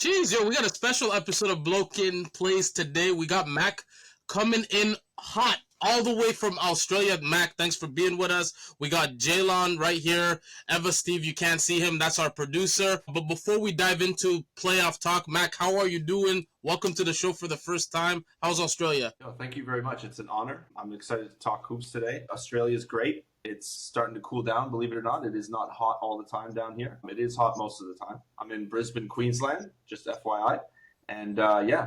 Jeez, yo, we got a special episode of Blokin Plays today. We got Mac coming in hot all the way from Australia. Mac, thanks for being with us. We got Jaylon right here. Eva Steve, you can't see him. That's our producer. But before we dive into playoff talk, Mac, how are you doing? Welcome to the show for the first time. How's Australia? No, thank you very much. It's an honor. I'm excited to talk hoops today. Australia is great. It's starting to cool down, believe it or not. It is not hot all the time down here. It is hot most of the time. I'm in Brisbane, Queensland, just FYI. And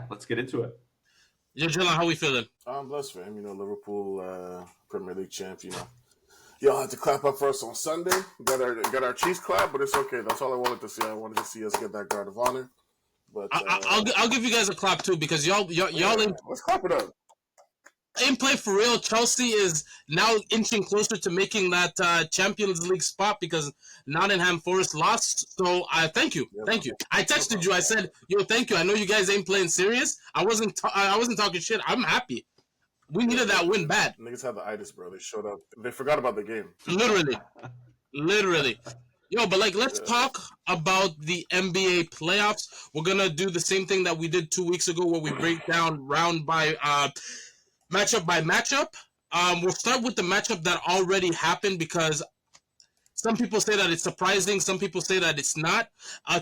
let's get into it. Yeah, Jaylon, how we feeling? I'm blessed for him. Liverpool Premier League champ, Y'all had to clap up for us on Sunday. Got our cheese clap, but it's okay. That's all I wanted to see. I wanted to see us get that guard of honor. But I'll give you guys a clap too because y'all let's clap it up. In play for real. Chelsea is now inching closer to making that Champions League spot because Nottingham Forest lost. So I thank you. I texted you. I said, "Yo, thank you. I know you guys ain't playing serious. I wasn't talking shit. I'm happy. We needed that win bad. Niggas had the itis, bro. They showed up. They forgot about the game. Literally. Yo, but let's talk about the NBA playoffs. We're gonna do the same thing that we did 2 weeks ago, where we break down round by matchup by matchup. We'll start with the matchup that already happened because some people say that it's surprising. Some people say that it's not.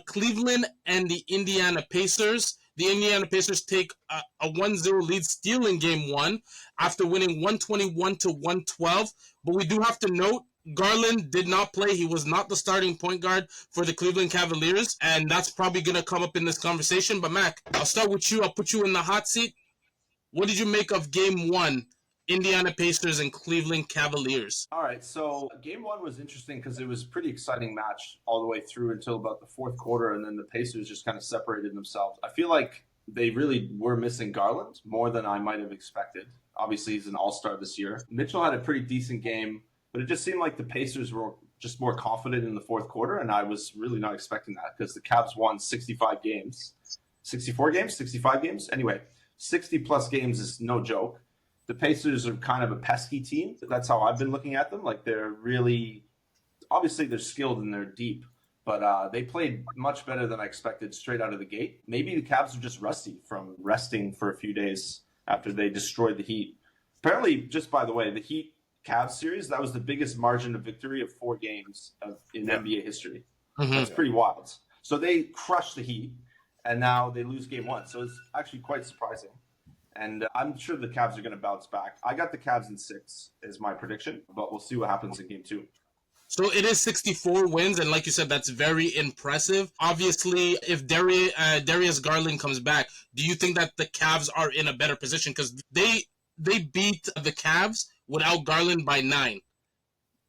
Cleveland and the Indiana Pacers. The Indiana Pacers take a 1-0 lead, stealing game one after winning 121 to 112. But we do have to note, Garland did not play. He was not the starting point guard for the Cleveland Cavaliers, and that's probably going to come up in this conversation. But Mac, I'll start with you. I'll put you in the hot seat. What did you make of game one, Indiana Pacers and Cleveland Cavaliers? All right, so game one was interesting because it was a pretty exciting match all the way through until about the fourth quarter, and then the Pacers just kind of separated themselves. I feel like they really were missing Garland more than I might have expected. Obviously, he's an all-star this year. Mitchell had a pretty decent game, but it just seemed like the Pacers were just more confident in the fourth quarter, and I was really not expecting that because the Cavs won 65 games. 64 games? 65 games? Anyway, 60-plus games is no joke. The Pacers are kind of a pesky team. That's how I've been looking at them. They're really – obviously, they're skilled and they're deep, but they played much better than I expected straight out of the gate. Maybe the Cavs are just rusty from resting for a few days after they destroyed the Heat. Apparently, just by the way, the Heat-Cavs series, that was the biggest margin of victory of 4 games in NBA history. Mm-hmm. That's pretty wild. So they crushed the Heat, and now they lose game one. So it's actually quite surprising. And I'm sure the Cavs are going to bounce back. I got the Cavs in 6 is my prediction, but we'll see what happens in game 2. So it is 64 wins, and like you said, that's very impressive. Obviously, if Darius Garland comes back, do you think that the Cavs are in a better position? Because they beat the Cavs without Garland by 9.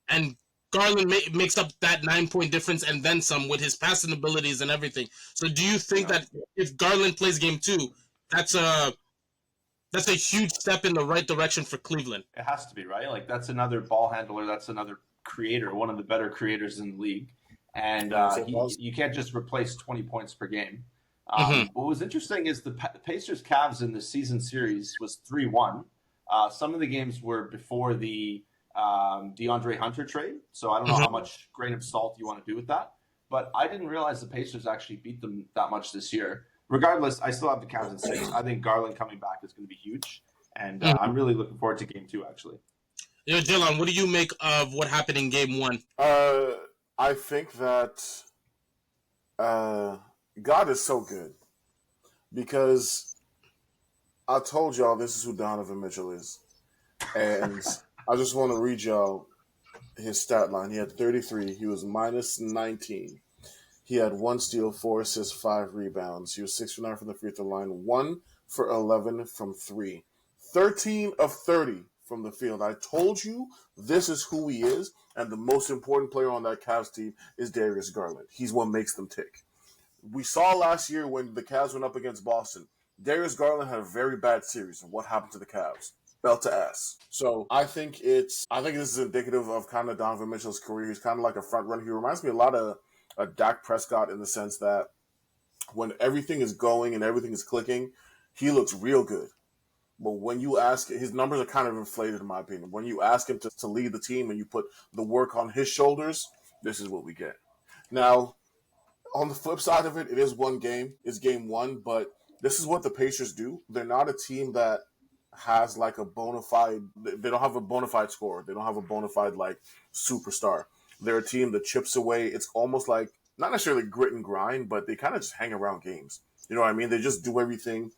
And Garland makes up that 9-point difference and then some with his passing abilities and everything. So do you think that if Garland plays game 2, that's a huge step in the right direction for Cleveland? It has to be, right? That's another ball handler. That's another creator, one of the better creators in the league. And you can't just replace 20 points per game. What was interesting is the Pacers-Cavs in the season series was 3-1. Some of the games were before the DeAndre Hunter trade, so I don't know how much grain of salt you want to do with that. But I didn't realize the Pacers actually beat them that much this year. Regardless, I still have the Cavs in 6. I think Garland coming back is going to be huge, and I'm really looking forward to game 2, actually. Yeah, Jaylon, what do you make of what happened in game 1? I think that God is so good because I told y'all this is who Donovan Mitchell is. And I just want to read y'all his stat line. He had 33. He was minus 19. He had 1 steal, 4 assists, 5 rebounds. He was 6 for 9 from the free throw line, 1 for 11 from 3. 13 of 30 from the field. I told you this is who he is, and the most important player on that Cavs team is Darius Garland. He's what makes them tick. We saw last year when the Cavs went up against Boston, Darius Garland had a very bad series, and what happened to the Cavs? Belt to ass. So I think this is indicative of kind of Donovan Mitchell's career. He's kind of like a front runner. He reminds me a lot of Dak Prescott in the sense that when everything is going and everything is clicking, he looks real good. But when you ask, his numbers are kind of inflated in my opinion. When you ask him to lead the team and you put the work on his shoulders, this is what we get. Now, on the flip side of it, it is one game. It's game one, but this is what the Pacers do. They're not a team that has like a bona fide. They don't have a bona fide scorer. They don't have a bona fide like superstar. They're a team that chips away. It's almost like not necessarily grit and grind, but they kind of just hang around games. You know what I mean? They just do everything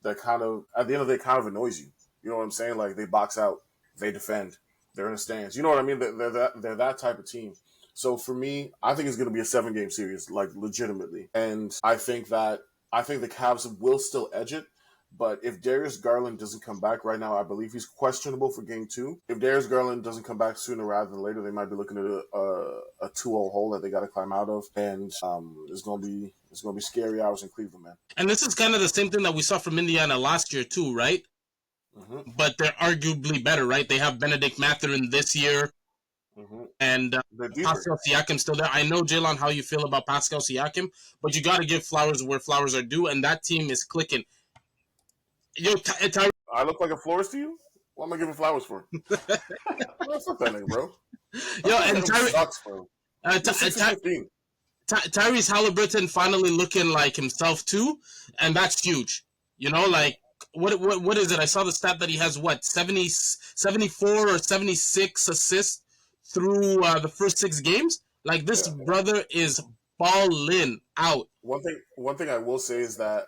that kind of at the end of the day kind of annoys you. You know what I'm saying? Like they box out, they defend, they're in the stands. You know what I mean? They're that type of team. So for me, I think it's going to be a 7-game series, like legitimately. And I think the Cavs will still edge it. But if Darius Garland doesn't come back right now, I believe he's questionable for game 2. If Darius Garland doesn't come back sooner rather than later, they might be looking at a 2-0 hole that they got to climb out of. And it's going to be scary hours in Cleveland, man. And this is kind of the same thing that we saw from Indiana last year too, right? Mm-hmm. But they're arguably better, right? They have Benedict Mathurin this year. Mm-hmm. And Pascal Siakam still there. I know, Jalen, how you feel about Pascal Siakam, but you got to give flowers where flowers are due, and that team is clicking. Yo, I look like a florist to you? What am I giving flowers for? What's up that name, bro? Yo, and Tyrese Halliburton finally looking like himself too, and that's huge. You know, like what is it? I saw the stat that he has 74 or 76 assists through the first 6 games. Like this brother is balling out. One thing I will say is that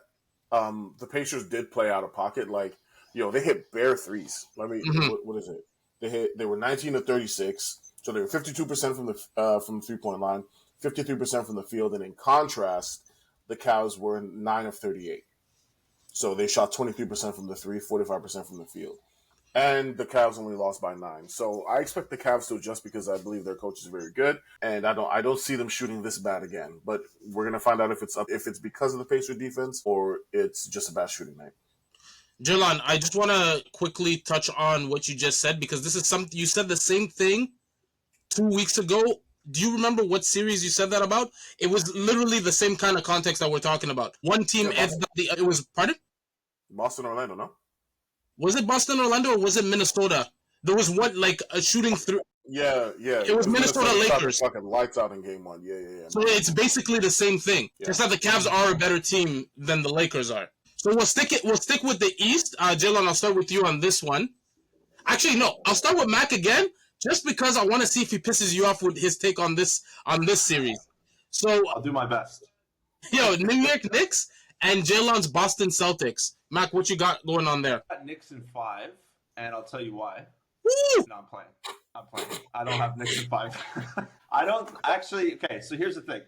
the Pacers did play out of pocket. Like, they hit bare threes. I mean, what is it? They were 19 of 36, so they were 52% from the 3-point line, 53% from the field, and in contrast, the Cavs were 9 of 38. So they shot 23% from the 3, 45% from the field. And the Cavs only lost by 9. So I expect the Cavs to adjust because I believe their coach is very good, and I don't see them shooting this bad again. But we're gonna find out if it's because of the Pacers defense or it's just a bad shooting night. Jalan, I just want to quickly touch on what you just said because this is something you said the same thing 2 weeks ago. Do you remember what series you said that about? It was literally the same kind of context that we're talking about. One team it was pardon? Boston, Orlando, no? Was it Boston, Orlando, or was it Minnesota? There was one like a shooting through. Yeah. It was Minnesota Lakers. Fucking lights out in game 1. Yeah. So it's basically the same thing. Yeah. Just that the Cavs are a better team than the Lakers are. So we'll stick with the East. Jalen, I'll start with you on this one. Actually, no, I'll start with Mac again, just because I want to see if he pisses you off with his take on this series. So I'll do my best. Yo, New York Knicks and Jalen's Boston Celtics. Mac, what you got going on there? I got Knicks in 5, and I'll tell you why. Woo! No, I'm playing. I don't have Knicks in 5. I don't actually. Okay, so here's the thing.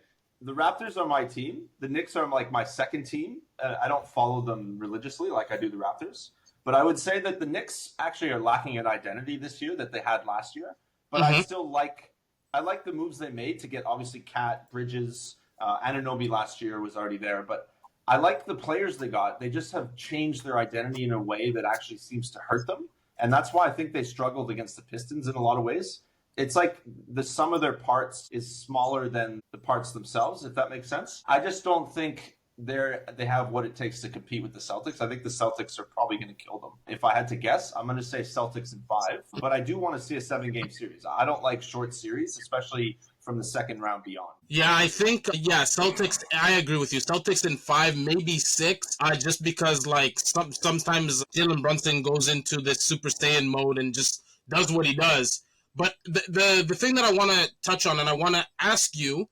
The Raptors are my team. The Knicks are like my second team. I don't follow them religiously like I do the Raptors. But I would say that the Knicks actually are lacking an identity this year that they had last year. But I still like the moves they made to get obviously Cat, Bridges, Anunoby last year was already there. But I like the players they got. They just have changed their identity in a way that actually seems to hurt them. And that's why I think they struggled against the Pistons in a lot of ways. It's like the sum of their parts is smaller than the parts themselves, if that makes sense. I just don't think they have what it takes to compete with the Celtics. I think the Celtics are probably going to kill them. If I had to guess, I'm going to say Celtics in 5. But I do want to see a 7-game series. I don't like short series, especially from the second round beyond. Yeah, I think, Celtics, I agree with you. Celtics in 5, maybe 6, just because, like, sometimes Jalen Brunson goes into this Super Saiyan mode and just does what he does. But the thing that I want to touch on and I want to ask you,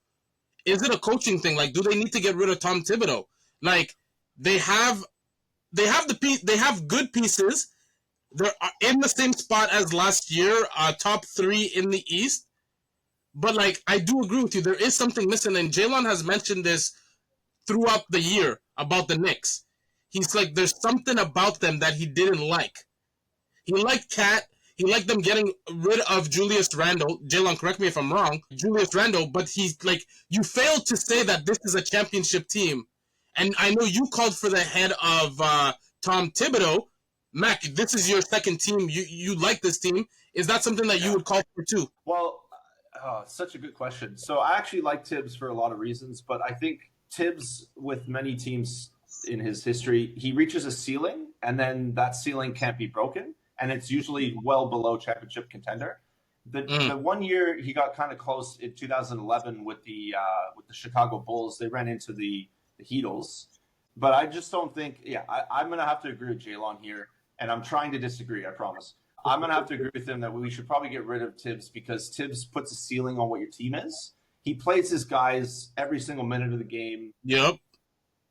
is it a coaching thing? Like, do they need to get rid of Tom Thibodeau? Like, they have good pieces. They're in the same spot as last year, top 3 in the East. But, like, I do agree with you. There is something missing, and Jalen has mentioned this throughout the year about the Knicks. He's like, there's something about them that he didn't like. He liked Cat. He liked them getting rid of Julius Randle. Jalen, correct me if I'm wrong. Julius Randle, but he's like, you failed to say that this is a championship team. And I know you called for the head of Tom Thibodeau. Mac, this is your second team. You like this team. Is that something that you would call for too? Well, such a good question. So I actually like Tibbs for a lot of reasons, but I think Tibbs, with many teams in his history, he reaches a ceiling, and then that ceiling can't be broken. And it's usually well below championship contender. The 1 year he got kind of close in 2011 with the Chicago Bulls, they ran into the Heatles, but I just don't think. Yeah, I'm gonna have to agree with Jalon here, and I'm trying to disagree. I promise. I'm gonna have to agree with him that we should probably get rid of Tibbs because Tibbs puts a ceiling on what your team is. He plays his guys every single minute of the game. Yep.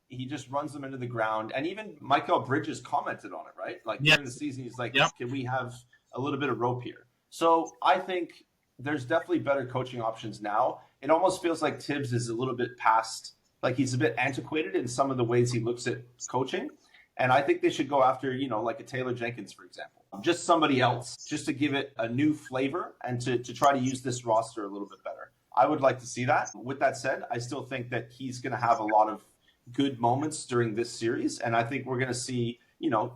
He just runs them into the ground. And even Michael Bridges commented on it, right? Like during the season, he's like, can we have a little bit of rope here? So I think there's definitely better coaching options now. It almost feels like Tibbs is a little bit past, like he's a bit antiquated in some of the ways he looks at coaching. And I think they should go after, like a Taylor Jenkins, for example. Just somebody else, just to give it a new flavor and to try to use this roster a little bit better. I would like to see that. With that said, I still think that he's going to have a lot of good moments during this series. And I think we're going to see,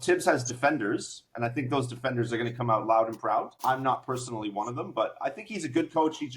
Tibbs has defenders, and I think those defenders are going to come out loud and proud. I'm not personally one of them, but I think he's a good coach. He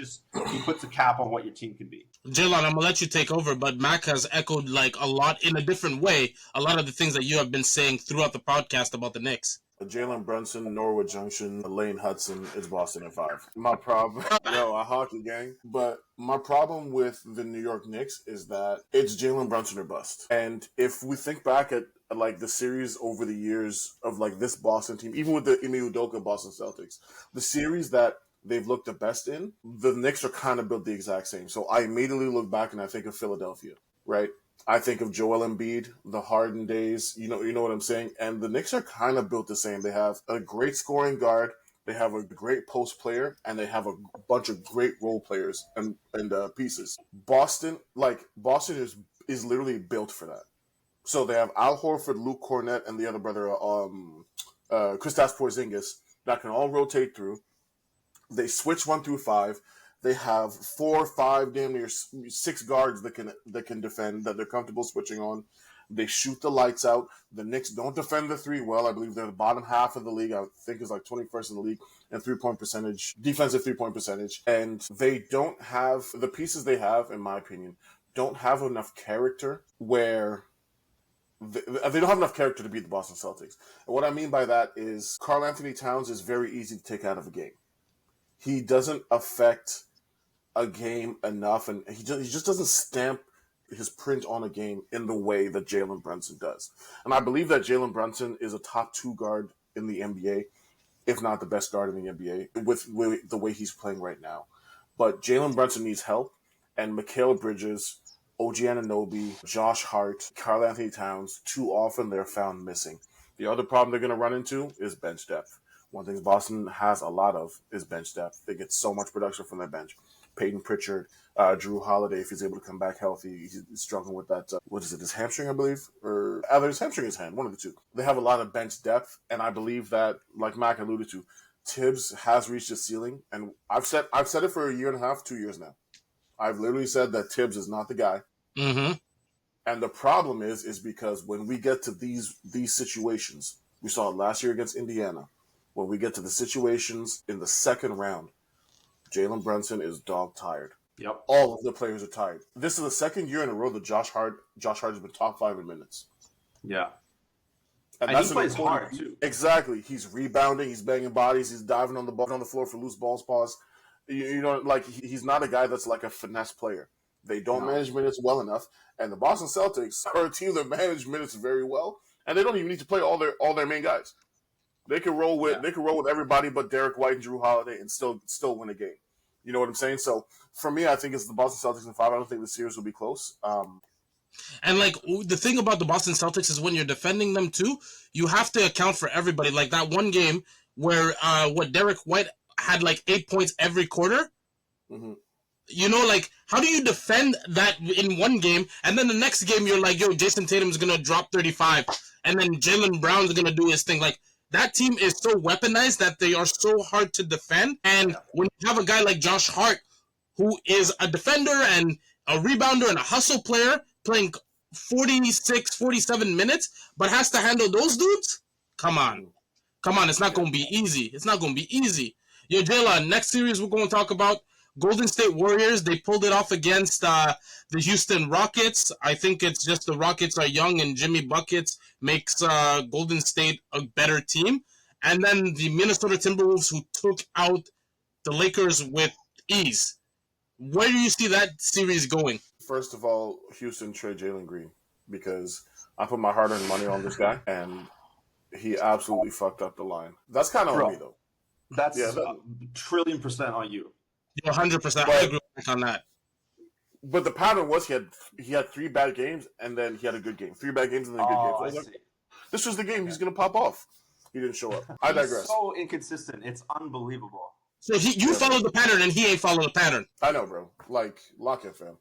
puts a cap on what your team can be. Jalon, I'm going to let you take over, but Mac has echoed like a lot in a different way, a lot of the things that you have been saying throughout the podcast about the Knicks. Jalen Brunson, Norwood Junction, Lane Hudson, it's Boston at 5. My problem, a hockey gang. But my problem with the New York Knicks is that it's Jalen Brunson or bust. And if we think back at like the series over the years of like this Boston team, even with the Ime Udoka Boston Celtics, the series that they've looked the best in, the Knicks are kind of built the exact same. So I immediately look back and I think of Philadelphia, right? I think of Joel Embiid, the Harden days, you know what I'm saying? And the Knicks are kind of built the same. They have a great scoring guard, they have a great post player, and they have a bunch of great role players and pieces. Boston is literally built for that. So they have Al Horford, Luke Cornett, and the other brother, Kristaps Porzingis, that can all rotate through. They switch 1 through 5. They have 4, 5, damn near 6 guards that can defend, that they're comfortable switching on. They shoot the lights out. The Knicks don't defend the 3 well. I believe they're the bottom half of the league. I think it's like 21st in the league in 3-point percentage, defensive 3-point percentage. And they don't have, the pieces they have, in my opinion, don't have enough character where they don't have enough character to beat the Boston Celtics. And what I mean by that is Karl Anthony Towns is very easy to take out of a game. He doesn't affect a game enough, and he just doesn't stamp his print on a game in the way that Jalen Brunson does. And I believe that Jalen Brunson is a top 2 guard in the NBA, if not the best guard in the NBA, with the way he's playing right now. But Jalen Brunson needs help, and Mikal Bridges, OG Anunoby, Josh Hart, Karl Anthony Towns, too often they're found missing. The other problem they're going to run into is bench depth. One thing Boston has a lot of is bench depth. They get so much production from their bench. Peyton Pritchard, Drew Holiday, if he's able to come back healthy, he's struggling with that. What is it, his hamstring, I believe? Or either his hamstring or his hand, one of the two. They have a lot of bench depth, and I believe that, like Mac alluded to, Tibbs has reached his ceiling. And I've said it for a year and a half, 2 years now. I've literally said that Tibbs is not the guy. Mm-hmm. And the problem is because when we get to these situations, we saw it last year against Indiana, when we get to the situations in the second round, Jalen Brunson is dog tired. Yep. All of the players are tired. This is the second year in a row that Josh Hart has been top 5 in minutes. Yeah. And he plays hard, too. Exactly. He's rebounding, he's banging bodies, he's diving on the floor for loose balls, pause. He's not a guy that's like a finesse player. They don't manage minutes well enough. And the Boston Celtics are a team that manage minutes very well, and they don't even need to play all their main guys. They can roll with everybody but Derek White and Drew Holiday and still win a game. You know what I'm saying? So for me, I think it's the Boston Celtics in 5. I don't think the series will be close. And like the thing about the Boston Celtics is when you're defending them too, you have to account for everybody. Like that one game where Derek White had like 8 points every quarter. Mm-hmm. You know, like, how do you defend that in one game, and then the next game you're like, yo, Jason Tatum's going to drop 35, and then Jaylen Brown's going to do his thing. Like, that team is so weaponized that they are so hard to defend, and when you have a guy like Josh Hart, who is a defender and a rebounder and a hustle player, playing 46, 47 minutes, but has to handle those dudes, come on, it's not going to be easy. It's not going to be easy. Yo, Jayla, next series we're going to talk about Golden State Warriors. They pulled it off against the Houston Rockets. I think it's just the Rockets are young and Jimmy Buckets makes Golden State a better team. And then the Minnesota Timberwolves, who took out the Lakers with ease. Where do you see that series going? First of all, Houston trade Jalen Green because I put my hard-earned money on this guy, and he absolutely fucked up the line. That's kind of on me, though. That's Yeah, trillion% on you. 100%. I agree on that. But the pattern was he had 3 bad games, and then he had a good game. 3 bad games, and then a good game. I see. This was the game. He's going to pop off. He didn't show up. I digress. He's so inconsistent. It's unbelievable. So you followed the pattern, and he ain't followed the pattern. I know, bro. Like, lock it, fam.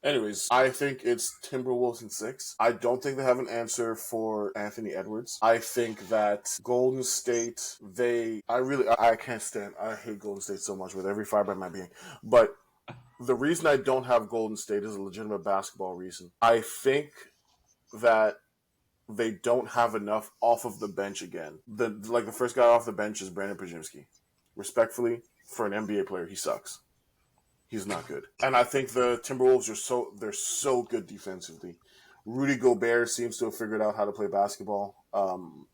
Anyways, I think it's Timberwolves in 6. I don't think they have an answer for Anthony Edwards. I think that Golden State, I can't stand, I hate Golden State so much with every fiber of my being. But the reason I don't have Golden State is a legitimate basketball reason. I think that they don't have enough off of the bench again. The first guy off the bench is Brandon Podziemski. Respectfully, for an NBA player, he sucks. He's not good. And I think the Timberwolves they're so good defensively. Rudy Gobert seems to have figured out how to play basketball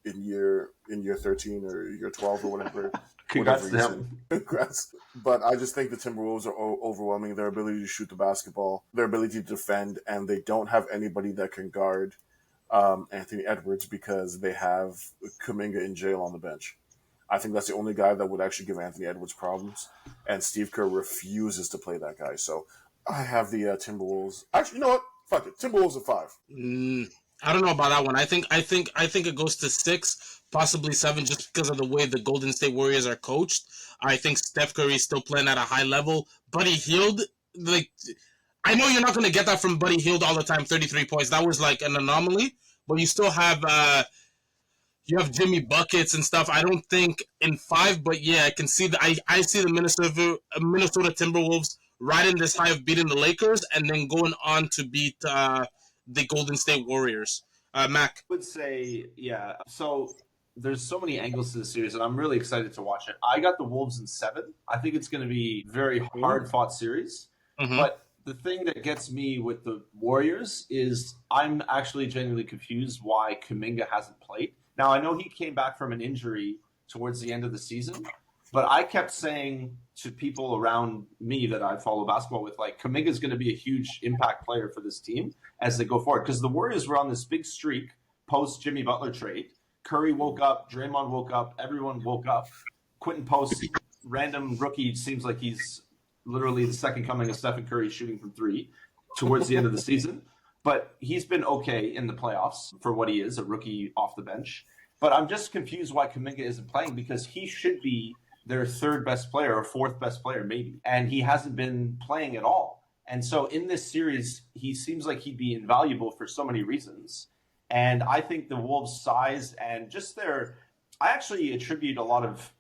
in year 13 or year 12 or whatever. Congrats to him. Congrats. But I just think the Timberwolves are overwhelming. Their ability to shoot the basketball, their ability to defend, and they don't have anybody that can guard Anthony Edwards because they have Kuminga and Jalen on the bench. I think that's the only guy that would actually give Anthony Edwards problems, and Steve Kerr refuses to play that guy. So I have the Timberwolves. Actually, you know what? Fuck it. Timberwolves at 5. I don't know about that one. I think it goes to 6, possibly 7, just because of the way the Golden State Warriors are coached. I think Steph Curry is still playing at a high level. Buddy Hield, I know you're not going to get that from Buddy Hield all the time. 33 points. That was like an anomaly, but you still have. You have Jimmy buckets and stuff. I don't think in 5, but yeah, I can see I see the Minnesota Timberwolves riding this high of beating the Lakers and then going on to beat the Golden State Warriors. Mac, I would say, yeah. So there's so many angles to the series, and I'm really excited to watch it. I got the Wolves in 7. I think it's going to be a very hard-fought series. Mm-hmm. But the thing that gets me with the Warriors is I'm actually genuinely confused why Kuminga hasn't played. Now, I know he came back from an injury towards the end of the season, but I kept saying to people around me that I follow basketball with, like, Kuminga is going to be a huge impact player for this team as they go forward. Because the Warriors were on this big streak post-Jimmy Butler trade. Curry woke up, Draymond woke up, everyone woke up. Quentin Post, random rookie, seems like he's literally the second coming of Stephen Curry shooting from 3 towards the end of the season. But he's been okay in the playoffs for what he is, a rookie off the bench. But I'm just confused why Kuminga isn't playing because he should be their 3rd best player or 4th best player maybe. And he hasn't been playing at all. And so in this series, he seems like he'd be invaluable for so many reasons. And I think the Wolves' size and just I actually attribute a lot of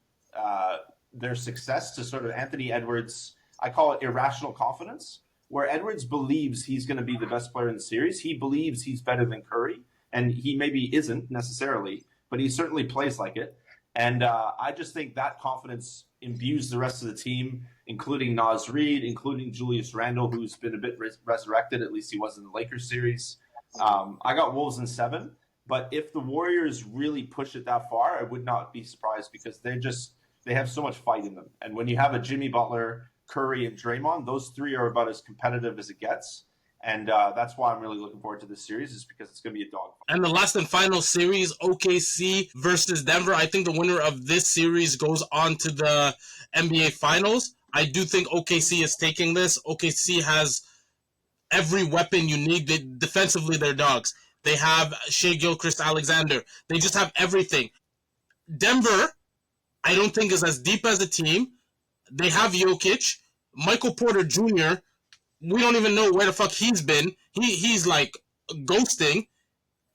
their success to sort of Anthony Edwards. I call it irrational confidence, where Edwards believes he's going to be the best player in the series. He believes he's better than Curry, and he maybe isn't necessarily, but he certainly plays like it. And I just think that confidence imbues the rest of the team, including Naz Reid, including Julius Randle, who's been a bit resurrected. At least he was in the Lakers series. I got Wolves in 7, but if the Warriors really push it that far, I would not be surprised because they have so much fight in them. And when you have a Jimmy Butler, Curry, and Draymond, those 3 are about as competitive as it gets. And that's why I'm really looking forward to this series, is because it's going to be a dogfight. And the last and final series, OKC versus Denver. I think the winner of this series goes on to the NBA Finals. I do think OKC is taking this. OKC has every weapon you need. Defensively, they're dogs. They have Shai Gilgeous-Alexander. They just have everything. Denver, I don't think is as deep as a team. They have Jokic, Michael Porter Jr. We don't even know where the fuck he's been. He's like ghosting.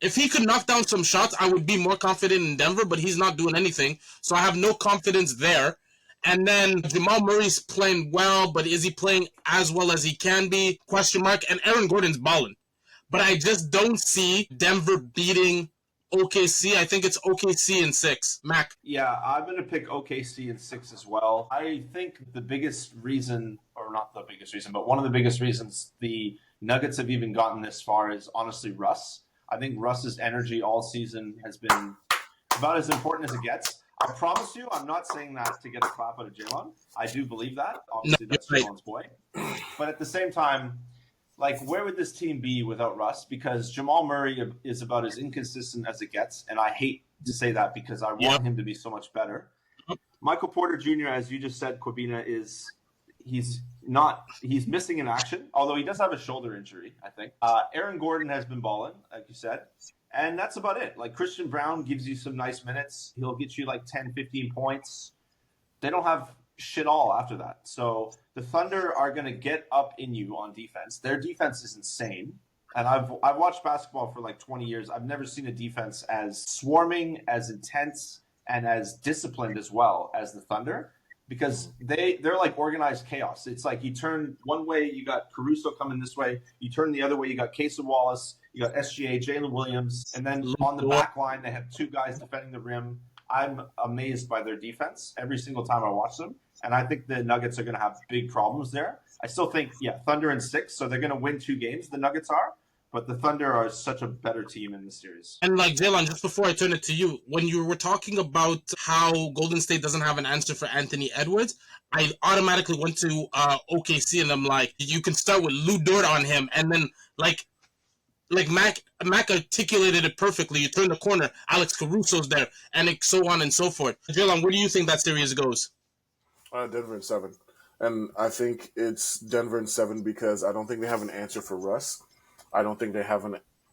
If he could knock down some shots, I would be more confident in Denver, but he's not doing anything. So I have no confidence there. And then Jamal Murray's playing well, but is he playing as well as he can be? Question mark. And Aaron Gordon's balling. But I just don't see Denver beating OKC. I think it's OKC in 6. Mac. Yeah, I'm going to pick OKC in 6 as well. I think the biggest reason, or not the biggest reason, but one of the biggest reasons the Nuggets have even gotten this far is honestly Russ. I think Russ's energy all season has been about as important as it gets. I promise you, I'm not saying that to get a clap out of Jalen. I do believe that. No, Obviously, you're that's right. Jalen's boy. But at the same time, like, where would this team be without Russ? Because Jamal Murray is about as inconsistent as it gets, and I hate to say that because I want him to be so much better. Michael Porter Jr., as you just said, Corbina, he's missing in action, although he does have a shoulder injury, I think. Aaron Gordon has been balling, like you said, and that's about it. Like, Christian Brown gives you some nice minutes. He'll get you like 10, 15 points. They don't have shit all after that. So the Thunder are going to get up in you on defense. Their defense is insane. And I've watched basketball for like 20 years. I've never seen a defense as swarming, as intense, and as disciplined as well as the Thunder, because they're like organized chaos. It's like you turn one way, you got Caruso coming this way. You turn the other way, you got Casey Wallace, you got SGA, Jalen Williams. And then on the back line, they have two guys defending the rim. I'm amazed by their defense every single time I watch them. And I think the Nuggets are going to have big problems there. I still think, Thunder in 6, so they're going to win 2 games, the Nuggets are. But the Thunder are such a better team in the series. And like, Jalen, just before I turn it to you, when you were talking about how Golden State doesn't have an answer for Anthony Edwards, I automatically went to OKC, and I'm like, you can start with Lou Dort on him, and then like Mac articulated it perfectly. You turn the corner, Alex Caruso's there, and so on and so forth. Jalen, where do you think that series goes? Denver in 7. And I think it's Denver in 7 because I don't think they have an answer for Russ. I don't think they have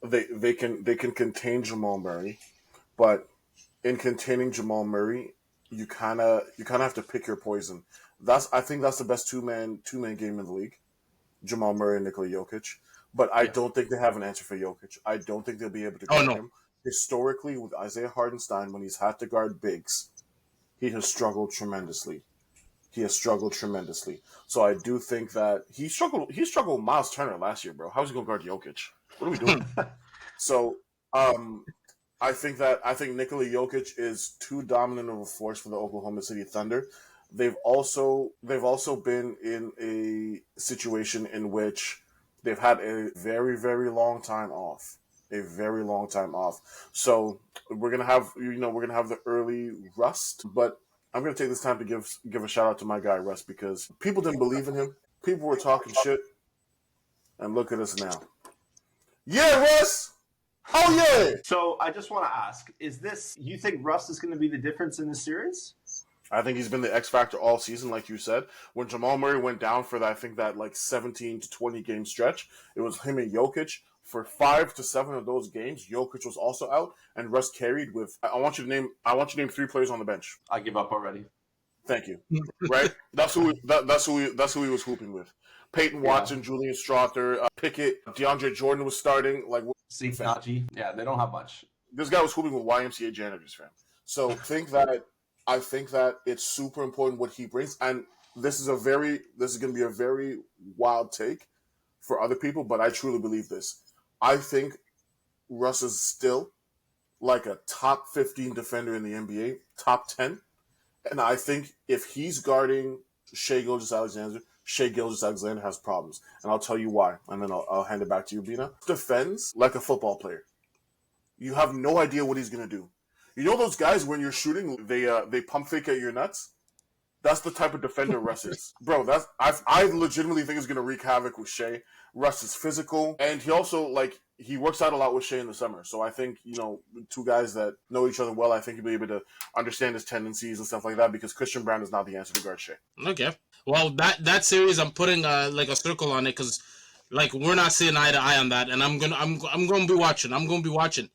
they can contain Jamal Murray, but in containing Jamal Murray, you kind of have to pick your poison. I think that's the best two man game in the league, Jamal Murray and Nikola Jokic. But I don't think they have an answer for Jokic. I don't think they'll be able to guard him. Historically, with Isaiah Hartenstein, when he's had to guard bigs, he has struggled tremendously. So I do think that he struggled with Miles Turner last year, bro. How's he gonna guard Jokic? What are we doing? So I think Nikola Jokic is too dominant of a force for the Oklahoma City Thunder. They've also been in a situation in which they've had a very, very long time off. So we're gonna have the early rust, but I'm going to take this time to give a shout out to my guy, Russ, because people didn't believe in him. People were talking shit. And look at us now. Yeah, Russ! Oh, yeah! So I just want to ask, you think Russ is going to be the difference in the series? I think he's been the X factor all season, like you said. When Jamal Murray went down for that, I think that like 17 to 20 game stretch, it was him and Jokic. For 5 to 7 of those games, Jokic was also out, and Russ carried with. I want you to name 3 players on the bench. I give up already. Thank you. Right, that's who he was hooping with. Peyton Watson, Julian Strawther, Pickett, DeAndre Jordan was starting. Like, Najee. Yeah, they don't have much. This guy was hooping with YMCA janitors, fam. So I think that it's super important what he brings, and this is going to be a very wild take for other people, but I truly believe this. I think Russ is still like a top 15 defender in the NBA, top 10. And I think if he's guarding Shai Gilgeous-Alexander has problems. And I'll tell you why. And then I'll hand it back to you, Bina. Defends like a football player. You have no idea what he's going to do. You know those guys when you're shooting, they pump fake at your nuts? That's the type of defender Russ is. Bro, I legitimately think he's going to wreak havoc with Shai. Russ is physical, and he also, he works out a lot with Shai in the summer. So I think, two guys that know each other well, I think you'll be able to understand his tendencies and stuff like that, because Christian Brown is not the answer to guard Shai. Okay. Well, that series, I'm putting a circle on it, because we're not seeing eye to eye on that, and I'm gonna be watching.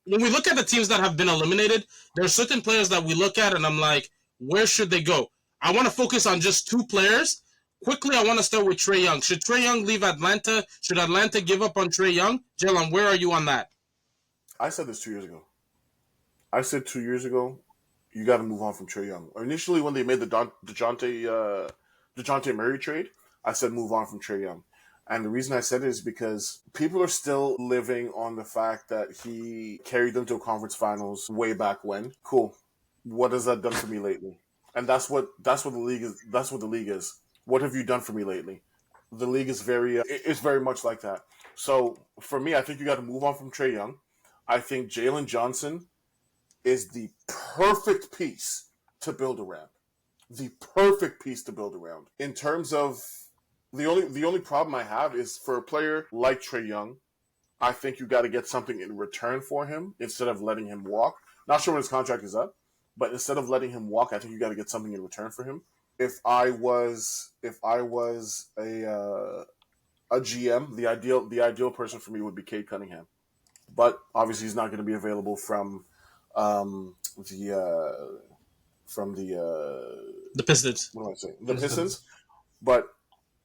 When we look at the teams that have been eliminated, there are certain players that we look at, and I'm like, where should they go? I want to focus on just 2 players. Quickly, I want to start with Trae Young. Should Trae Young leave Atlanta? Should Atlanta give up on Trae Young? Jalen, where are you on that? I said this 2 years ago. I said 2 years ago, you got to move on from Trae Young. Initially, when they made the DeJounte Murray trade, I said move on from Trae Young. And the reason I said it is because people are still living on the fact that he carried them to a conference finals way back when. Cool. What has that done for me lately? And that's what the league is. That's what the league is. What have you done for me lately? The league is it's very much like that. So for me, I think you got to move on from Trae Young. I think Jalen Johnson is the perfect piece to build around. The perfect piece to build around. In terms of the only problem I have is for a player like Trae Young, I think you got to get something in return for him instead of letting him walk. Not sure when his contract is up, but instead of letting him walk, I think you got to get something in return for him. If I was a GM, the ideal person for me would be Cade Cunningham, but obviously he's not going to be available from the The Pistons. what am I saying? The Pistons. But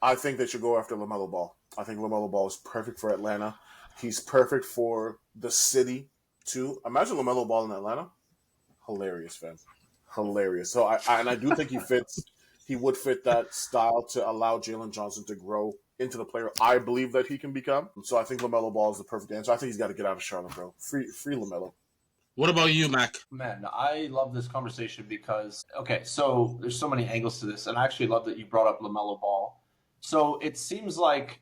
I think they should go after LaMelo Ball. I think LaMelo Ball is perfect for Atlanta. He's perfect for the city too. Imagine LaMelo Ball in Atlanta. Hilarious, fam. Hilarious. So I do think he would fit that style to allow Jalen Johnson to grow into the player I believe that he can become. So I think LaMelo Ball is the perfect answer. I think he's got to get out of Charlotte, bro. Free LaMelo. What about you, Mac? Man, I love this conversation because, okay, so there's so many angles to this, and I actually love that you brought up LaMelo Ball. So it seems like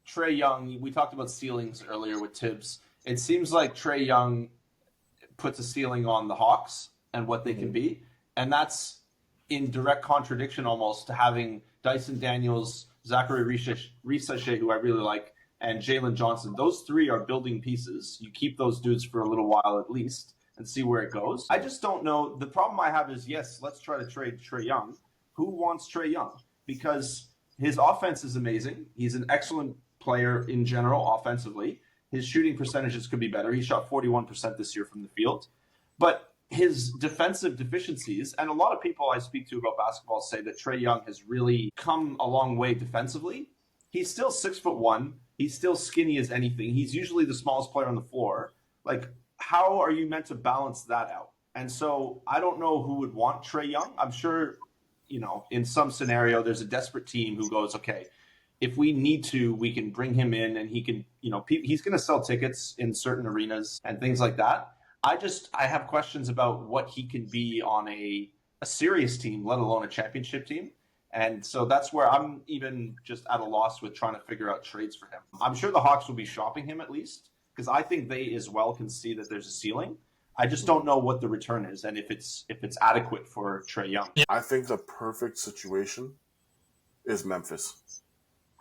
Trae Young, we talked about ceilings earlier with Tibbs. It seems like Trae Young puts a ceiling on the Hawks and what they can be, and that's in direct contradiction almost to having Dyson Daniels, Zachary Risache, who I really like, and Jalen Johnson. Those three are building pieces. You keep those dudes for a little while at least and see where it goes. I just don't know. The problem I have is, yes, let's try to trade Trae Young. Who wants Trae Young? Because his offense is amazing. He's an excellent player in general offensively. His shooting percentages could be better. He shot 41% this year from the field. But his defensive deficiencies, and a lot of people I speak to about basketball say that Trae Young has really come a long way defensively. He's still 6'1". He's still skinny as anything. He's usually the smallest player on the floor. Like, how are you meant to balance that out? And so I don't know who would want Trae Young. I'm sure, in some scenario, there's a desperate team who goes, okay, if we need to, we can bring him in and he can, he's going to sell tickets in certain arenas and things like that. I have questions about what he can be on a serious team, let alone a championship team. And so that's where I'm even just at a loss with trying to figure out trades for him. I'm sure the Hawks will be shopping him at least, because I think they as well can see that there's a ceiling. I just don't know what the return is and if it's adequate for Trae Young. I think the perfect situation is Memphis.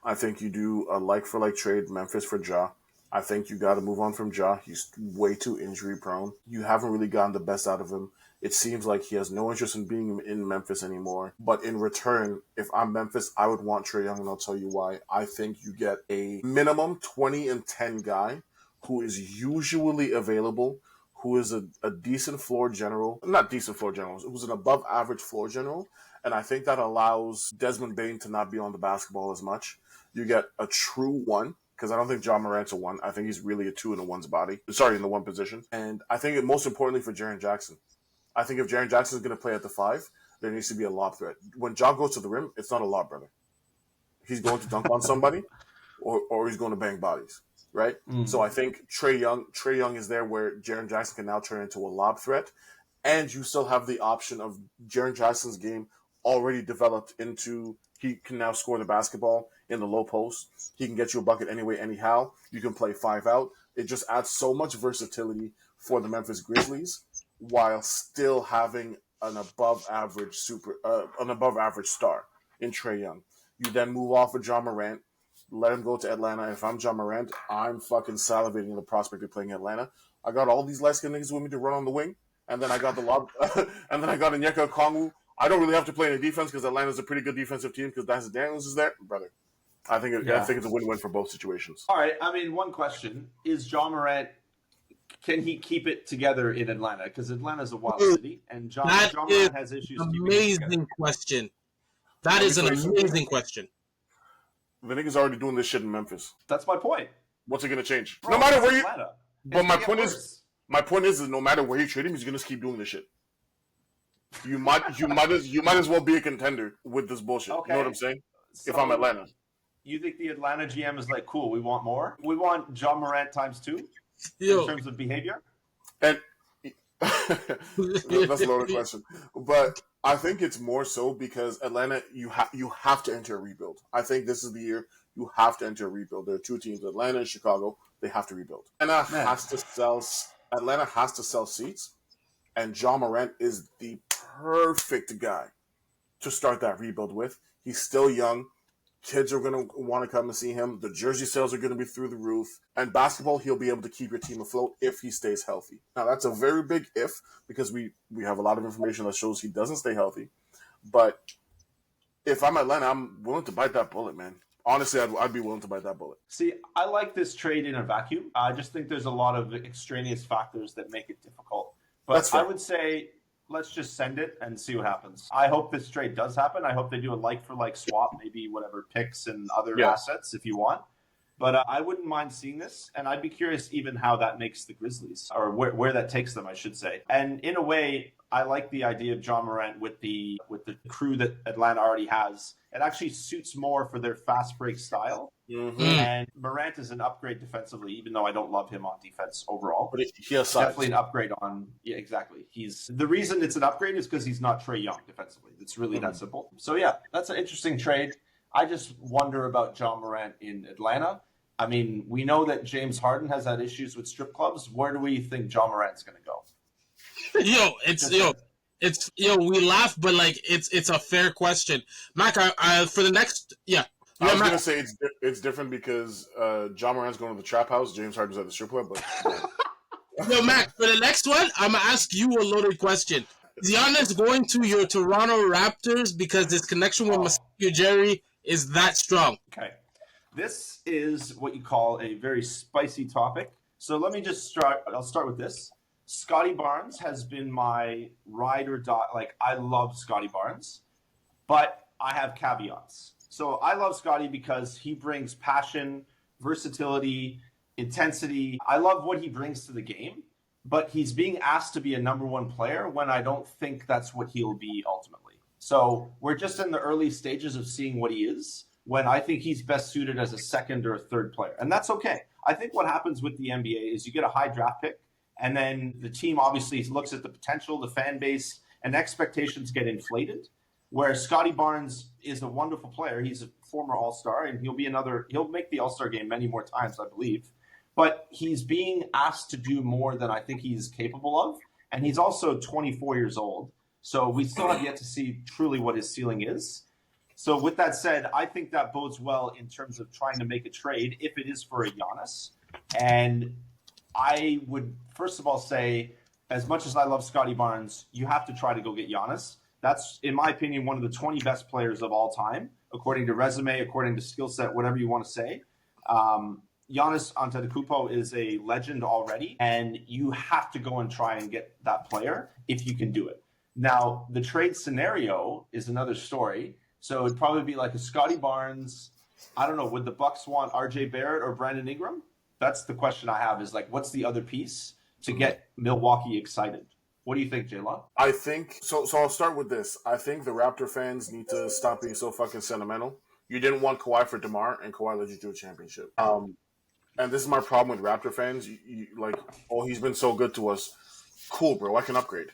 I think you do a like-for-like trade, Memphis for Ja. I think you got to move on from Ja. He's way too injury-prone. You haven't really gotten the best out of him. It seems like he has no interest in being in Memphis anymore. But in return, if I'm Memphis, I would want Trae Young, and I'll tell you why. I think you get a minimum 20-10 guy who is usually available, who is a decent floor general. Not decent floor general, who's an above-average floor general. And I think that allows Desmond Bane to not be on the basketball as much. You get a true one, because I don't think Ja Morant's a one. I think he's really a two in the one's body. Sorry, in the one position. And I think most importantly for Jaren Jackson. I think if Jaren Jackson is going to play at the 5, there needs to be a lob threat. When Ja goes to the rim, it's not a lob, brother. He's going to dunk on somebody, or he's going to bang bodies, right? Mm-hmm. So I think Trae Young is there where Jaren Jackson can now turn into a lob threat, and you still have the option of Jaren Jackson's game already developed into he can now score the basketball in the low post. He can get you a bucket anyway, anyhow. You can play 5 out. It just adds so much versatility for the Memphis Grizzlies, while still having an above average star in Trae Young. You then move off of Ja Morant, let him go to Atlanta. If I'm Ja Morant, I'm fucking salivating the prospect of playing Atlanta. I got all these light-skinned niggas with me to run on the wing, and then I got the lob, and then I got Onyeka Okongwu. I don't really have to play any defense because Atlanta's a pretty good defensive team because Dyson Daniels is there, brother. I think it's a win-win for both situations. All right. I mean, one question is Ja Morant. Can he keep it together in Atlanta? Because Atlanta's a wild city, and Ja Morant has issues. Amazing question. That is an amazing question. The nigga's already doing this shit in Memphis. That's my point. What's it gonna change? Bro, no matter where you. Atlanta. But my point is, no matter where you trade him, he's gonna keep doing this shit. You might as well be a contender with this bullshit. Okay. You know what I'm saying? So, if I'm Atlanta, you think the Atlanta GM is like, cool? We want more. We want Ja Morant times 2 in terms of behavior. And that's a loaded question, but I think it's more so because Atlanta, you have to enter a rebuild. I think this is the year you have to enter a rebuild. There are 2 teams, Atlanta and Chicago. They have to rebuild. Atlanta has to sell seats, And John Morant is the perfect guy to start that rebuild with. He's still young. Kids are going to want to come and see him. The jersey sales are going to be through the roof. And basketball, he'll be able to keep your team afloat if he stays healthy. Now, that's a very big if, because we have a lot of information that shows he doesn't stay healthy. But if I'm Atlanta, I'm willing to bite that bullet, man. Honestly, I'd be willing to bite that bullet. See, I like this trade in a vacuum. I just think there's a lot of extraneous factors that make it difficult. But I would say let's just send it and see what happens. I hope this trade does happen. I hope they do a like-for-like swap, maybe whatever picks and other assets if you want. But I wouldn't mind seeing this, and I'd be curious even how that makes the Grizzlies, or where that takes them, I should say. And in a way, I like the idea of John Morant with the crew that Atlanta already has. It actually suits more for their fast break style. Mm-hmm. And Morant is an upgrade defensively, even though I don't love him on defense overall. But he has size. Definitely an upgrade on, yeah, exactly. The reason it's an upgrade is because he's not Trae Young defensively. It's really that simple. So yeah, that's an interesting trade. I just wonder about John Morant in Atlanta. I mean, we know that James Harden has had issues with strip clubs. Where do we think John Morant's going to go? We laugh, but like it's a fair question. Mac, for the next, I was going to say it's different because John Morant's going to the trap house. James Harden's at the strip club. But Yo, Mac, for the next one, I'm going to ask you a loaded question. Is Giannis going to your Toronto Raptors because his connection with Masai Ujiri is that strong? Okay. This is what you call a very spicy topic. So let me just start. I'll start with this. Scotty Barnes has been my ride or die. Like, I love Scotty Barnes, but I have caveats. So I love Scotty because he brings passion, versatility, intensity. I love what he brings to the game, but he's being asked to be a number one player when I don't think that's what he'll be ultimately. So we're just in the early stages of seeing what he is, when I think he's best suited as a second or a third player. And that's okay. I think what happens with the NBA is you get a high draft pick, and then the team obviously looks at the potential, the fan base, and expectations get inflated. Where Scotty Barnes is a wonderful player. He's a former All-Star, and he'll make the All-Star game many more times, I believe. But he's being asked to do more than I think he's capable of. And he's also 24 years old. So we still have yet to see truly what his ceiling is. So with that said, I think that bodes well in terms of trying to make a trade if it is for a Giannis. And I would first of all say, as much as I love Scotty Barnes, you have to try to go get Giannis. That's, in my opinion, one of the 20 best players of all time, according to resume, according to skill set, whatever you want to say. Giannis Antetokounmpo is a legend already, and you have to go and try and get that player if you can do it. Now, the trade scenario is another story. So it'd probably be like a Scotty Barnes. I don't know. Would the Bucks want RJ Barrett or Brandon Ingram? That's the question I have, is like, what's the other piece to get Milwaukee excited? What do you think, J-Law? I think so. I'll start with this. I think the Raptor fans need to stop being so fucking sentimental. You didn't want Kawhi for DeMar, and Kawhi led you to a championship. And this is my problem with Raptor fans. You like, oh, he's been so good to us. Cool, bro. I can upgrade.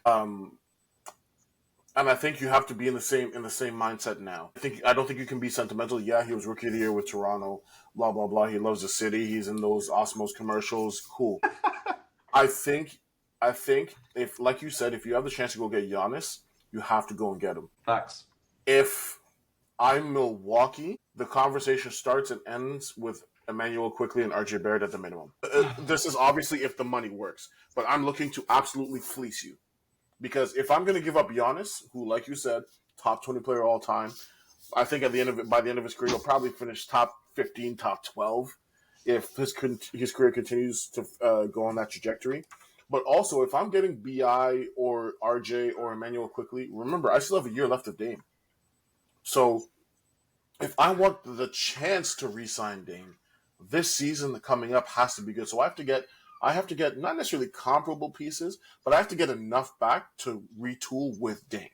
And I think you have to be in the same mindset now. I don't think you can be sentimental. Yeah, he was rookie of the year with Toronto. Blah blah blah. He loves the city. He's in those Osmos commercials. Cool. I think if, like you said, if you have the chance to go get Giannis, you have to go and get him. Facts. If I'm Milwaukee, the conversation starts and ends with Emmanuel Quickley and RJ Barrett at the minimum. This is obviously if the money works, but I'm looking to absolutely fleece you. Because if I'm going to give up Giannis, who, like you said, top 20 player all time, I think by the end of his career, he'll probably finish top 15, top 12, if his career continues to go on that trajectory. But also, if I'm getting BI or RJ or Emmanuel Quickley, remember, I still have a year left of Dame. So if I want the chance to re-sign Dame, this season coming up has to be good. So I have to get not necessarily comparable pieces, but I have to get enough back to retool with Dame.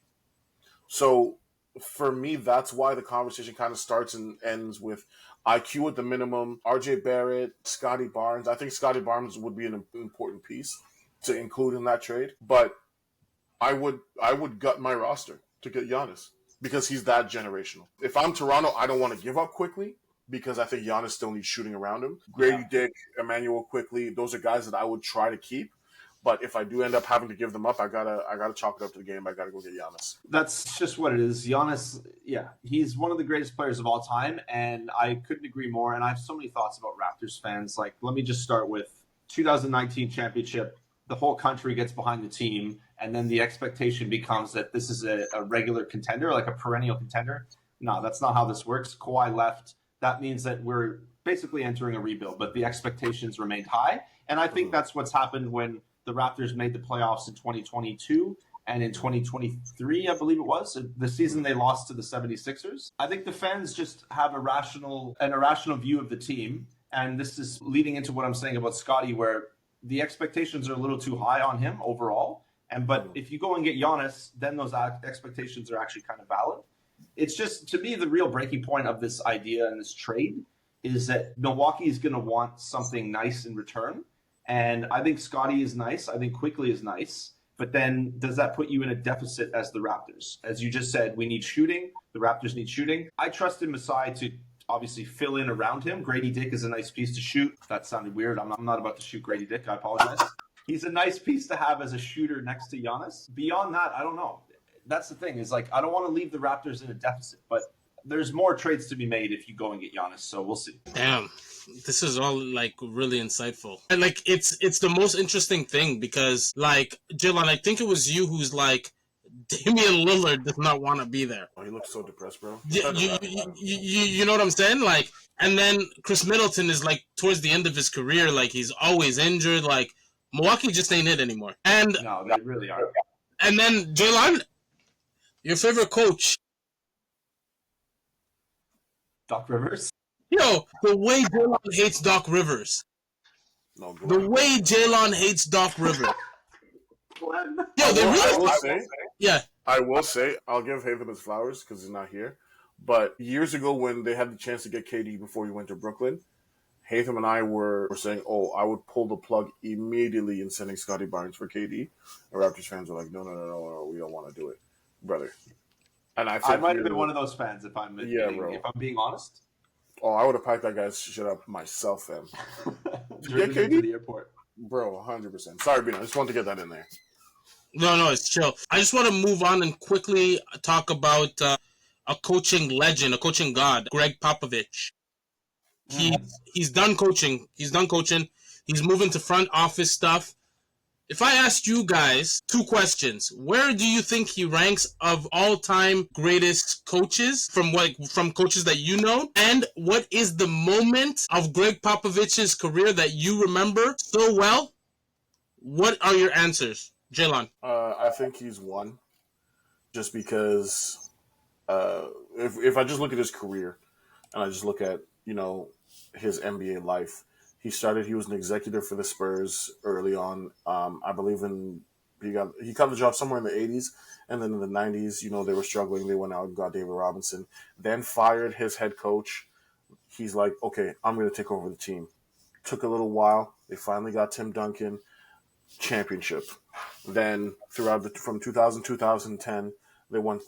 So for me, that's why the conversation kind of starts and ends with IQ at the minimum, RJ Barrett, Scotty Barnes. I think Scotty Barnes would be an important piece to include in that trade. But I would gut my roster to get Giannis because he's that generational. If I'm Toronto, I don't want to give up quickly, because I think Giannis still needs shooting around him. Grady Dick, Emmanuel Quickley, those are guys that I would try to keep. But if I do end up having to give them up, I gotta chalk it up to the game. I gotta go get Giannis. That's just what it is. Giannis, yeah, he's one of the greatest players of all time, and I couldn't agree more. And I have so many thoughts about Raptors fans. Like, let me just start with 2019 championship. The whole country gets behind the team, and then the expectation becomes that this is a regular contender, like a perennial contender. No, that's not how this works. Kawhi left. That means that we're basically entering a rebuild, but the expectations remained high. And I think that's what's happened when the Raptors made the playoffs in 2022 and in 2023, I believe it was, the season they lost to the 76ers. I think the fans just have an irrational view of the team. And this is leading into what I'm saying about Scotty, where the expectations are a little too high on him overall. But if you go and get Giannis, then those expectations are actually kind of valid. It's just, to me, the real breaking point of this idea and this trade is that Milwaukee is going to want something nice in return. And I think Scotty is nice. I think Quickley is nice. But then does that put you in a deficit as the Raptors? As you just said, we need shooting. The Raptors need shooting. I trusted Masai to obviously fill in around him. Grady Dick is a nice piece to shoot. That sounded weird. I'm not about to shoot Grady Dick. I apologize. He's a nice piece to have as a shooter next to Giannis. Beyond that, I don't know. That's the thing, is like, I don't want to leave the Raptors in a deficit, but there's more trades to be made if you go and get Giannis, so we'll see. Damn, this is all like really insightful, and like it's the most interesting thing because like Jalen, I think it was you who's like, Damian Lillard does not want to be there. Oh, he looks so depressed, bro. You know what I'm saying? Like, and then Chris Middleton is like towards the end of his career, like he's always injured. Like Milwaukee just ain't it anymore. And no, they really are. And then Jalen, your favorite coach. Doc Rivers? Yo, the way Jalen hates Doc Rivers. No, the way Jalen hates Doc Rivers. Yo, they I will say, I'll give Hatham his flowers because he's not here. But years ago when they had the chance to get KD before he went to Brooklyn, Hatham and I were saying, oh, I would pull the plug immediately in sending Scotty Barnes for KD. And Raptors fans were like, no, we don't want to do it, brother. And I might have been one of those fans if I'm being honest. Oh, I would have packed that guy's shit up myself, fam. Driven him to the airport. Bro, 100%. Sorry, Bino. I just wanted to get that in there. No, it's chill. I just want to move on and quickly talk about a coaching legend, a coaching god, Greg Popovich. He's done coaching. He's moving to front office stuff. If I asked you guys 2 questions, where do you think he ranks of all-time greatest coaches from coaches that you know? And what is the moment of Greg Popovich's career that you remember so well? What are your answers, Jalen? I think he's 1. Just because if I just look at his career and I just look at, his NBA life, he was an executive for the Spurs early on. I believe he got the job somewhere in the 80s, and then in the 90s, they were struggling. They went out and got David Robinson, then fired his head coach. He's like, okay, I'm going to take over the team. Took a little while. They finally got Tim Duncan, championship. Then from 2000 to 2010, they won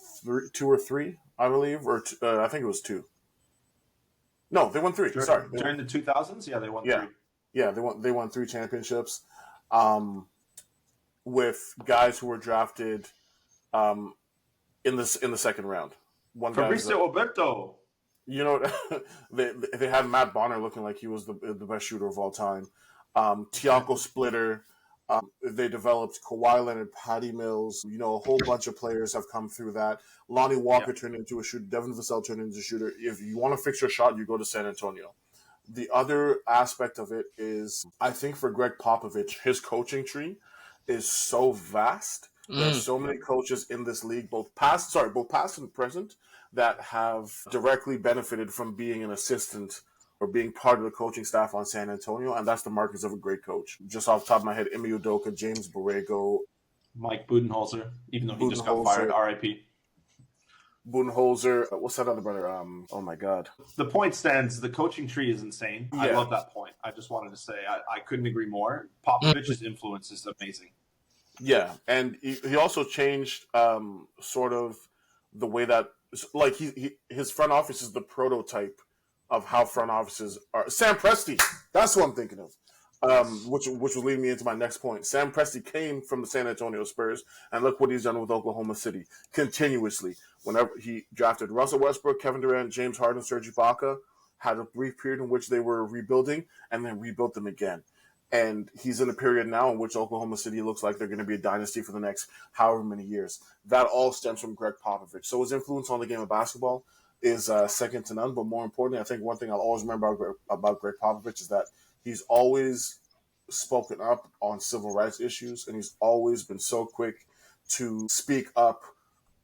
2 or 3, I believe, or I think it was 2. No, they won 3. Sorry, during the 2000s, yeah, they won 3. Yeah, they won 3 championships, with guys who were drafted, in the second round. Fabrizio Oberto. They had Matt Bonner looking like he was the best shooter of all time. Tiago Splitter. They developed Kawhi Leonard, Patty Mills. A whole bunch of players have come through that. Lonnie Walker turned into a shooter. Devin Vassell turned into a shooter. If you want to fix your shot, you go to San Antonio. The other aspect of it is, I think for Greg Popovich, his coaching tree is so vast. There's so many coaches in this league, both past and present, that have directly benefited from being an assistant or being part of the coaching staff on San Antonio, and that's the markers of a great coach. Just off the top of my head, Ime Udoka, James Borrego, Mike Budenholzer, even though he just got fired, R.I.P. Budenholzer, what's that other brother? Oh my God. The point stands, the coaching tree is insane. Yeah. I love that point. I just wanted to say, I couldn't agree more. Popovich's influence is amazing. Yeah, and he also changed sort of the way that, like, his front office is the prototype of how front offices are. Sam Presti, that's what I'm thinking of. which will lead me into my next point. Sam Presti came from the San Antonio Spurs, and look what he's done with Oklahoma City continuously. Whenever he drafted Russell Westbrook, Kevin Durant, James Harden, Serge Ibaka, had a brief period in which they were rebuilding, and then rebuilt them again. And he's in a period now in which Oklahoma City looks like they're going to be a dynasty for the next however many years. That all stems from Greg Popovich. So his influence on the game of basketball is second to none. But more importantly, I think one thing I'll always remember about Greg Popovich is that he's always spoken up on civil rights issues, and he's always been so quick to speak up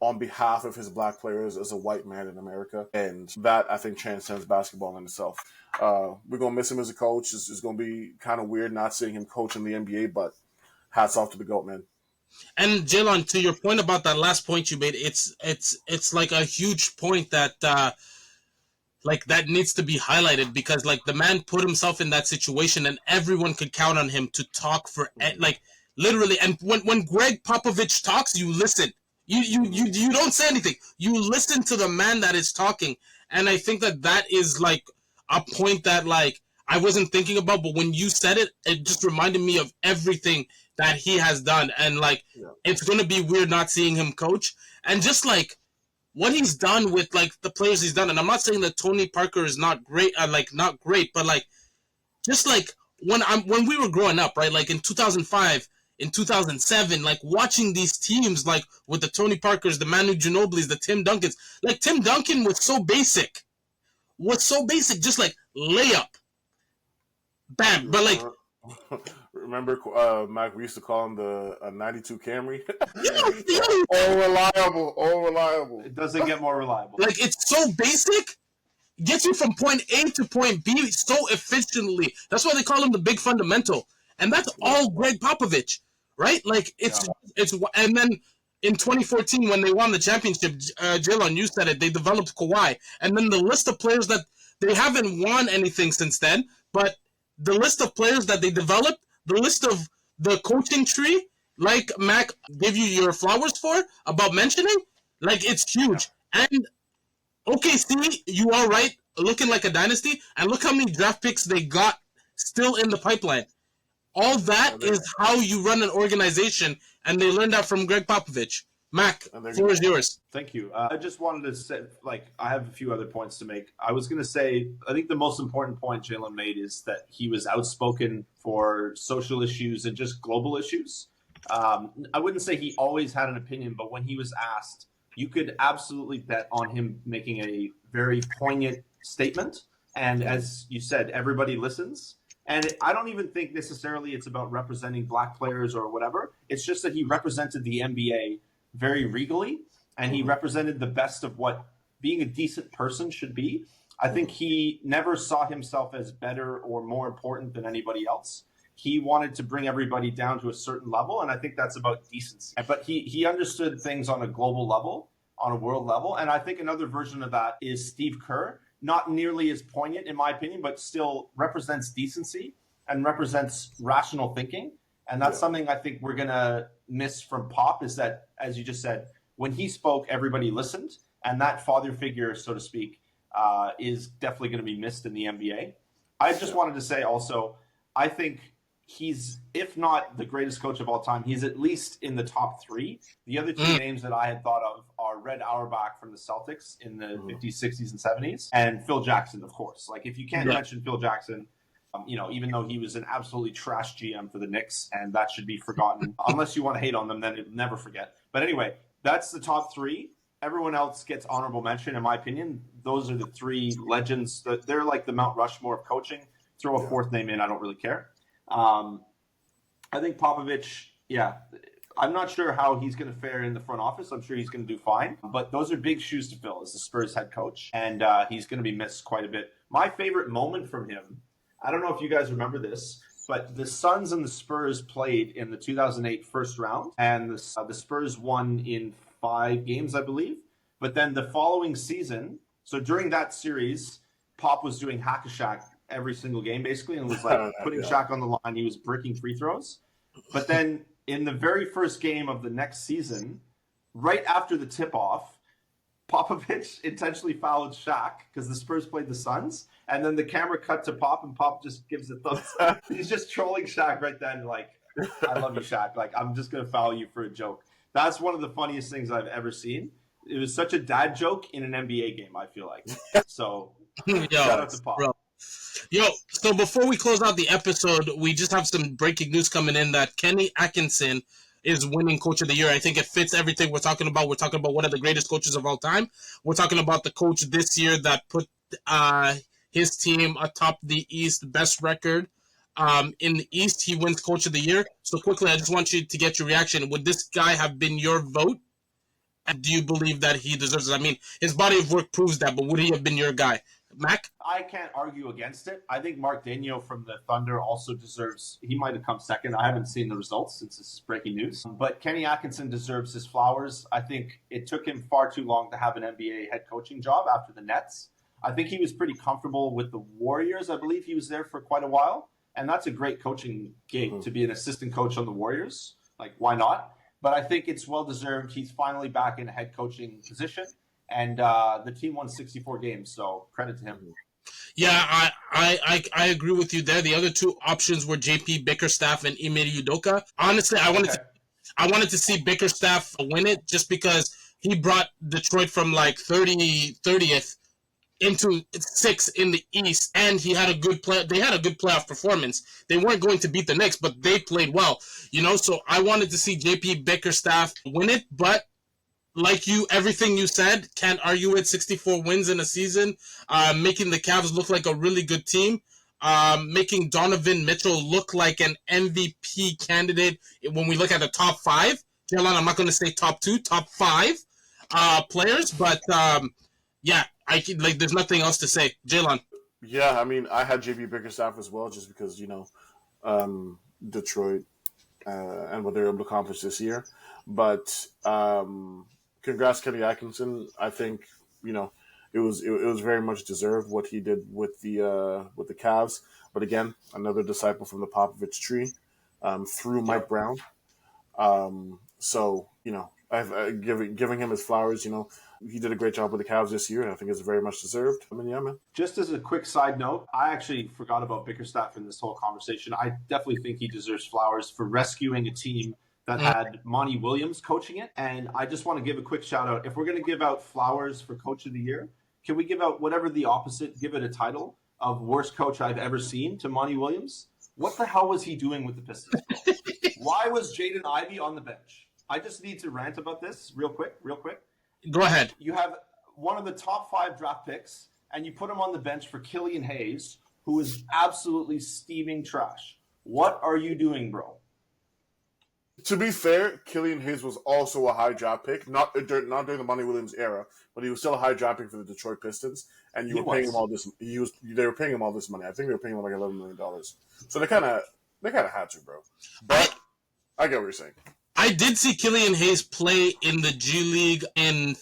on behalf of his black players as a white man in America. And that, I think, transcends basketball in itself. We're going to miss him as a coach. It's going to be kind of weird not seeing him coach in the NBA, but hats off to the GOAT, man. And Jalen, to your point about that last point you made, it's like a huge point that like that needs to be highlighted, because like the man put himself in that situation and everyone could count on him to talk for like literally. And when Greg Popovich talks, you listen. You don't say anything. You listen to the man that is talking. And I think that is like a point that like I wasn't thinking about, but when you said it, it just reminded me of everything that he has done. And like it's gonna be weird not seeing him coach. And just like what he's done with like the players he's done, and I'm not saying that Tony Parker is not great, not great, but like just like when we were growing up, right? Like in 2005, in 2007, like watching these teams, like with the Tony Parkers, the Manu Ginobili's, the Tim Duncans, like Tim Duncan was so basic, just like layup, bam. But like, remember, Mac, we used to call him the 92 Camry. yo, all reliable. It doesn't get more reliable. like it's so basic, gets you from point A to point B so efficiently. That's why they call him the big fundamental. And that's all Greg Popovich, right? Like it's and then in 2014 when they won the championship, Jalen, you said it, they developed Kawhi, and then the list of players that they haven't won anything since then, but the list of players that they developed, the list of the coaching tree, like Mac gave you your flowers for about mentioning, like it's huge. And OKC, you are right, looking like a dynasty, and look how many draft picks they got still in the pipeline. All that is how you run an organization, and they learned that from Greg Popovich. Mac, the floor is yours. Thank you. I just wanted to say, like, I have a few other points to make. I was going to say, I think the most important point Jalen made is that he was outspoken for social issues and just global issues. I wouldn't say he always had an opinion, but when he was asked, you could absolutely bet on him making a very poignant statement. And as you said, everybody listens. And I don't even think necessarily it's about representing black players or whatever. It's just that he represented the NBA very regally, and he represented the best of what being a decent person should be. I think he never saw himself as better or more important than anybody else. He wanted to bring everybody down to a certain level, and I think that's about decency. But he understood things on a global level, on a world level, and I think another version of that is Steve Kerr. Not nearly as poignant, in my opinion, but still represents decency and represents rational thinking. And that's something I think we're going to miss from Pop, is that, as you just said, when he spoke, everybody listened. And that father figure, so to speak, is definitely going to be missed in the NBA. I just wanted to say also, I think he's, if not the greatest coach of all time, he's at least in the top three. The other two names that I had thought of are Red Auerbach from the Celtics in the 50s, 60s, and 70s, and Phil Jackson, of course. Like, if you can't mention Phil Jackson, even though he was an absolutely trash GM for the Knicks, and that should be forgotten, unless you want to hate on them, then never forget. But anyway, that's the top three. Everyone else gets honorable mention, in my opinion. Those are the three legends. They're like the Mount Rushmore of coaching. Throw a fourth name in, I don't really care. I think Popovich, I'm not sure how he's going to fare in the front office. I'm sure he's going to do fine. But those are big shoes to fill as the Spurs head coach. And he's going to be missed quite a bit. My favorite moment from him, I don't know if you guys remember this, but the Suns and the Spurs played in the 2008 first round. And the Spurs won in 5 games, I believe. But then the following season, so during that series, Pop was doing hack-a-shack every single game, basically, and was like putting Shaq on the line. He was bricking free throws. But then in the very first game of the next season, right after the tip-off, Popovich intentionally fouled Shaq because the Spurs played the Suns, and then the camera cut to Pop, and Pop just gives a thumbs up. He's just trolling Shaq right then, like, I love you, Shaq. Like, I'm just going to foul you for a joke. That's one of the funniest things I've ever seen. It was such a dad joke in an NBA game, I feel like. So, shout out to Pop. Bro. Yo, so before we close out the episode, we just have some breaking news coming in that Kenny Atkinson is winning Coach of the Year. I think it fits everything we're talking about. We're talking about one of the greatest coaches of all time. We're talking about the coach this year that put his team atop the East, best record in the East. He wins Coach of the Year. So quickly, I just want you to get your reaction. Would this guy have been your vote? And do you believe that he deserves it? I mean, his body of work proves that, but would he have been your guy? Mac? I can't argue against it. I think Mark Daigneault from the Thunder also deserves, he might have come second. I haven't seen the results since this is breaking news. But Kenny Atkinson deserves his flowers. I think it took him far too long to have an NBA head coaching job after the Nets. I think he was pretty comfortable with the Warriors. I believe he was there for quite a while. And that's a great coaching gig to be an assistant coach on the Warriors. Like, why not? But I think it's well-deserved. He's finally back in a head coaching position. And the team won 64 games, so credit to him. Yeah, I agree with you there. The other two options were JP Bickerstaff and Ime Udoka. Honestly, I wanted to see Bickerstaff win it just because he brought Detroit from like 30th into 6th in the East, and he had a good play. They had a good playoff performance. They weren't going to beat the Knicks, but they played well. So I wanted to see JP Bickerstaff win it, but like you, everything you said, can't argue it. 64 wins in a season, making the Cavs look like a really good team, making Donovan Mitchell look like an MVP candidate when we look at the top 5. Jalen, I'm not going to say top 2, top 5 players, but yeah, there's nothing else to say. Jalen. Yeah, I mean, I had JB Bickerstaff as well, just because Detroit and what they were able to accomplish this year, but. Congrats, Kenny Atkinson. I think it was very much deserved what he did with the Cavs. But again, another disciple from the Popovich tree, through Mike Brown. So I've giving him his flowers. He did a great job with the Cavs this year, and I think it's very much deserved. I mean, yeah, man. Just as a quick side note, I actually forgot about Bickerstaff in this whole conversation. I definitely think he deserves flowers for rescuing a team that had Monty Williams coaching it. And I just want to give a quick shout out. If we're going to give out flowers for Coach of the Year, can we give out whatever the opposite, give it a title of worst coach I've ever seen to Monty Williams? What the hell was he doing with the Pistons? Why was Jaden Ivey on the bench? I just need to rant about this real quick. Go ahead. You have one of the top 5 draft picks, and you put him on the bench for Killian Hayes, who is absolutely steaming trash. What are you doing, bro? To be fair, Killian Hayes was also a high draft pick, not during the Monty Williams era, but he was still a high draft pick for the Detroit Pistons, and they were paying him all this money. I think they were paying him like $11 million. So they kind of had to, bro. But I get what you're saying. I did see Killian Hayes play in the G League in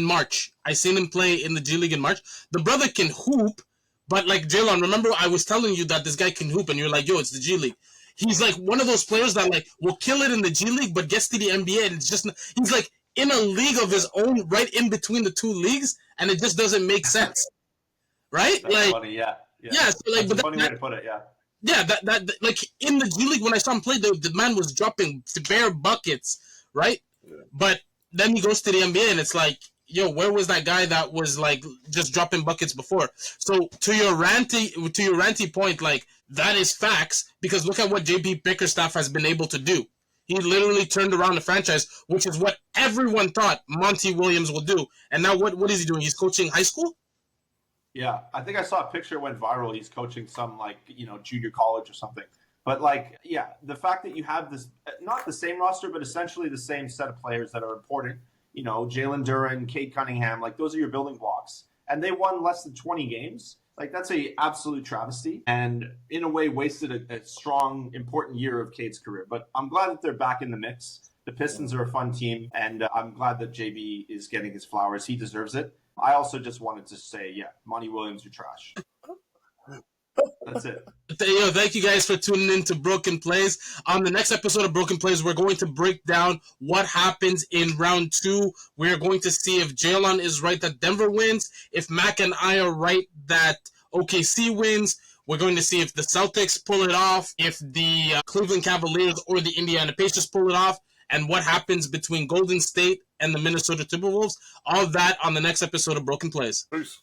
March. I seen him play in the G League in March. The brother can hoop, but like Jalen, remember I was telling you that this guy can hoop, and you're like, yo, it's the G League. He's like one of those players that like will kill it in the G League, but gets to the NBA and it's just he's like in a league of his own, right in between the two leagues, and it just doesn't make sense, right? That's like, funny, yeah. So like, that's a funny way to put it, yeah. Yeah, that like in the G League when I saw him play, the man was dropping bare buckets, right? Yeah. But then he goes to the NBA and it's like, yo, where was that guy that was like just dropping buckets before? So to your ranty point, like that is facts, because look at what JP Bickerstaff has been able to do. He literally turned around the franchise, which is what everyone thought Monty Williams will do. And now what is he doing? He's coaching high school? Yeah, I think I saw a picture went viral. He's coaching some junior college or something. But the fact that you have this, not the same roster, but essentially the same set of players that are important, Jalen Duren, Cade Cunningham, like those are your building blocks. And they won less than 20 games. Like that's a absolute travesty, and in a way wasted a strong, important year of Cade's career. But I'm glad that they're back in the mix. The Pistons are a fun team, and I'm glad that JB is getting his flowers. He deserves it. I also just wanted to say, Monty Williams, you're trash. That's it. Thank you guys for tuning in to Broken Plays. On the next episode of Broken Plays, we're going to break down what happens in round 2. We're going to see if Jaylon is right that Denver wins, if Mac and I are right that OKC wins. We're going to see if the Celtics pull it off, if the Cleveland Cavaliers or the Indiana Pacers pull it off, and what happens between Golden State and the Minnesota Timberwolves. All of that on the next episode of Broken Plays. Peace.